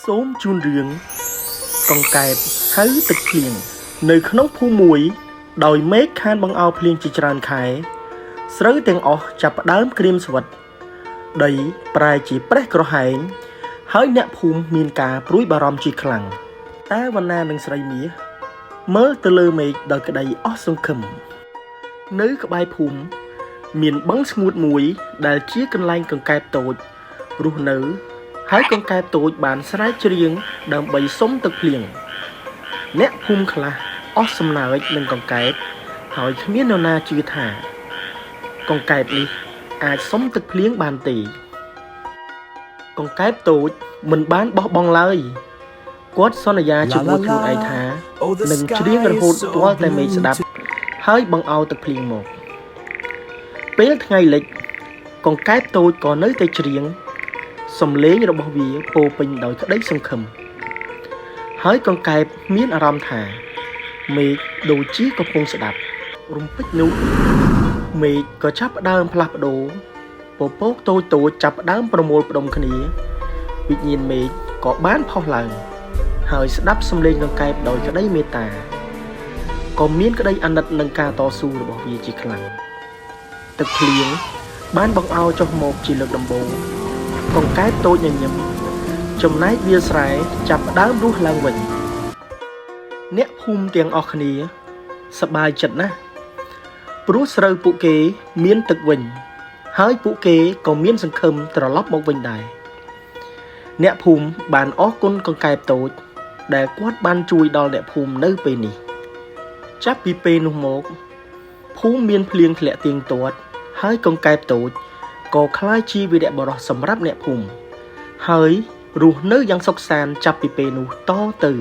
សូមជូនរឿងកង្កែបហៅទឹកភ្លៀងនៅក្នុងភូមិមួយដោយមេឃខានបង្អោរភ្លៀងជាច្រើនខែស្រូវទាំងអស់ចាប់ផ្ដើមក្រៀមស្វិតដីប្រែជាប្រេះក្រហែងហើយអ្នកភូមិមានការព្រួយបារម្ភជាខ្លាំងតែវណ្ណានិងស្រីមាសមើលទៅលើមេឃដោយក្តីអស់សង្ឃឹមនៅក្បែរភូមិមានបឹងស្ងួតមួយដែលជាកន្លែងកង្កែបតូចរស់នៅហើយកង្កែបតូចបានស្រែកច្រៀងដើម្បីសុំទឹកភ្លៀងអ្នកភូមិខ្លះអស់សំណើចនឹងកង្កែបហើយគ្មាននរណាជឿថាកង្កែបនេះអាចសុំទឹកភ្លៀងបានទេកង្កែបតូចមិនបានបោះបង់ឡើយគាត់សន្យាជាមួយខ្លួនឯងថានឹងច្រៀងរហូតទាល់តែមេឃស្ដាប់ហើយបង្អោរទឹកភ្លៀងមកពេលថ្ងៃលិចកង្កែបតូចក៏នៅតែច្រៀងសំឡេងរបស់វាពោរពេញដោយក្តីសង្ឃឹមហើយកង្កែបមានអារម្មណ៍ថាមេឃដូចជាកំពុងស្ដាប់រំពេចនោះមេឃក៏ចាប់ផ្ដើមផ្លាស់ប្ដូរពពកតូចៗចាប់ផ្ដើមប្រមូលផ្ដុំគ្នាវិញ្ញាណមេឃក៏បានផុសឡើងហើយស្ដាប់សំឡេងកង្កែបដោយក្តីមេត្តាក៏មានក្តីអាណិតនឹងការតស៊ូរបស់វាជាខ្លាំងទឹកភ្លៀងបានបង្អោរចុះមកជាលើកដំបូងកង្កែបតូចញញឹមចំណែកវាលស្រែចាប់ផ្ដើមរស់ឡើងវិញអ្នកភូមិទាំងអស់គ្នាសប្បាយចិត្តណាស់ព្រោះស្រូវពួកគេមានទឹកវិញហើយពួកគេក៏មានសង្ឃឹមត្រឡប់មកវិញដែរអ្នកភូមិបានអរគុណកង្កែបតូចដែលគាត់បានជួយដល់អ្នកភូមិនៅពេលនេះចាប់ពីពេលនោះមកភូមិមានភ្លៀងធ្លាក់ទៀងទាត់ហើយកង្កែបតូចក៏ក្លាយជាវីរបុរសសម្រាប់អ្នកភូមិហើយរស់នៅយ៉ាងសុខសាន្តចាប់ពីពេលនោះតទៅ